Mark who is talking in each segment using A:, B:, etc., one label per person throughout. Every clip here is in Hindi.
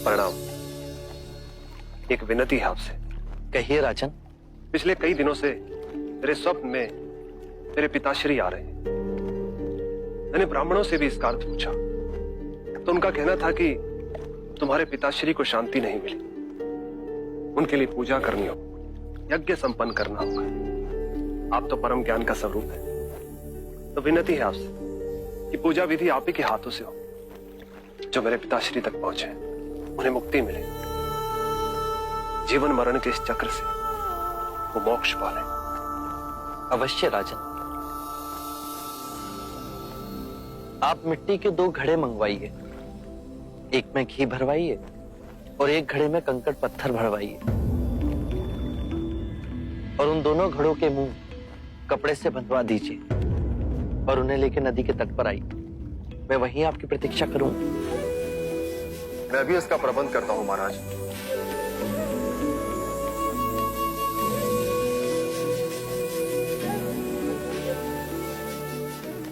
A: प्रणाम। एक विनती है आपसे।
B: कहिए राजन।
A: पिछले कई दिनों से मेरे स्वप्न में मेरे पिताश्री आ रहे हैं। मैंने ब्राह्मणों से भी इसका अर्थ पूछा तो उनका कहना था कि तुम्हारे पिताश्री को शांति नहीं मिली, उनके लिए पूजा करनी हो, यज्ञ संपन्न करना होगा। आप तो परम ज्ञान का स्वरूप है, तो विनती है आपसे कि पूजा विधि आप ही के हाथों से हो, जो मेरे पिताश्री तक पहुंचे, उन्हें मुक्ति मिले, जीवन मरण के इस चक्र से वो मोक्ष पाले।
B: अवश्य राजन। आप मिट्टी के 2 घड़े मंगवाइए, एक में घी भरवाइए और एक घड़े में कंकड़ पत्थर भरवाइए, और उन दोनों घड़ों के मुंह कपड़े से बंधवा दीजिए और उन्हें लेकर नदी के तट पर आइए। मैं वहीं आपकी प्रतीक्षा करूंगा।
A: मैं भी इसका प्रबंध करता हूं महाराज।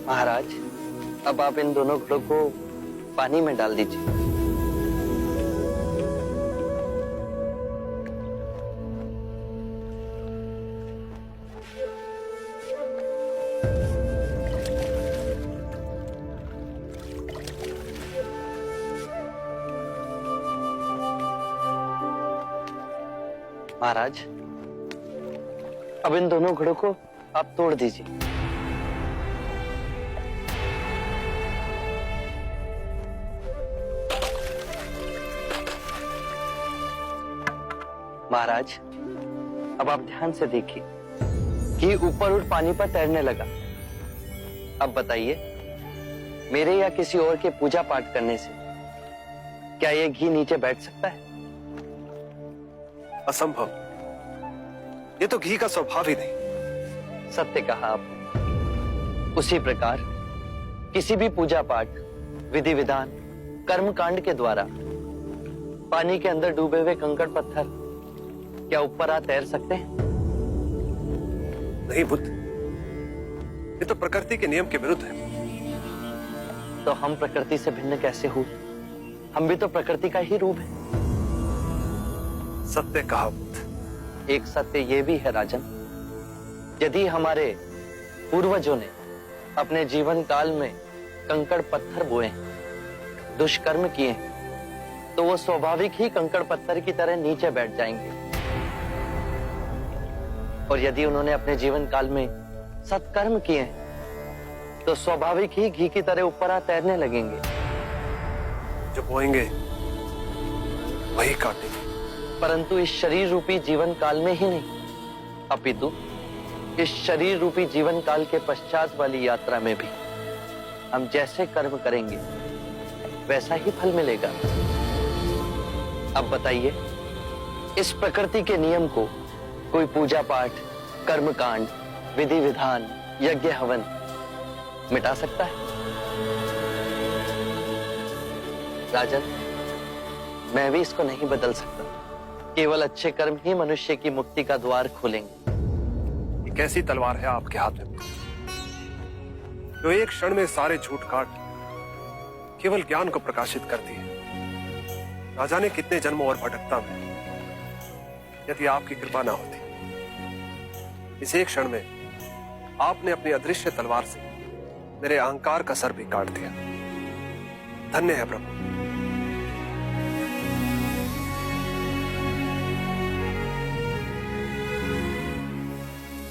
B: महाराज, अब आप इन दोनों घड़ों को पानी में डाल दीजिए। महाराज, अब इन दोनों घड़ों को आप तोड़ दीजिए। महाराज, अब आप ध्यान से देखिए कि ऊपर उठ पानी पर तैरने लगा। अब बताइए, मेरे या किसी और के पूजा पाठ करने से क्या यह घी नीचे बैठ सकता है?
A: असंभव। ये तो घी का स्वभाव ही नहीं।
B: सत्य कहा आपने। उसी प्रकार किसी भी पूजा पाठ, विधि विधान, कर्म कांड के द्वारा पानी के अंदर डूबे हुए कंकड़ पत्थर क्या ऊपर आ तैर सकते हैं?
A: नहीं बुद्ध, ये तो प्रकृति के नियम के विरुद्ध है।
B: तो हम प्रकृति से भिन्न कैसे हुए? हम भी तो प्रकृति का ही रूप है।
A: सत्य कहा बुद्ध।
B: एक सत्य ये भी है राजन, यदि हमारे पूर्वजों ने अपने जीवन काल में कंकड़ पत्थर बोए, दुष्कर्म किए, तो वो स्वाभाविक ही कंकड़ पत्थर की तरह नीचे बैठ जाएंगे। और यदि उन्होंने अपने जीवन काल में सत्कर्म किए तो स्वाभाविक ही घी की तरह ऊपर आ तैरने लगेंगे।
A: जो बोएंगे वही काटेंगे।
B: परंतु इस शरीर रूपी जीवन काल में ही नहीं, अपितु इस शरीर रूपी जीवन काल के पश्चात वाली यात्रा में भी हम जैसे कर्म करेंगे वैसा ही फल मिलेगा। अब बताइए, इस प्रकृति के नियम को कोई पूजा पाठ, कर्म कांड, विधि विधान, यज्ञ हवन मिटा सकता है? राजन, मैं भी इसको नहीं बदल सकता। केवल अच्छे कर्म ही मनुष्य की मुक्ति का द्वार खोलेंगे।
A: ये कैसी तलवार है आपके हाथ में, जो एक क्षण में सारे झूठ काट केवल ज्ञान को प्रकाशित करती है? ना जाने कितने जन्मों और भटकता में यदि आपकी कृपा ना होती। इस एक क्षण में आपने अपनी अदृश्य तलवार से मेरे अहंकार का सर भी काट दिया। धन्य है प्रभु।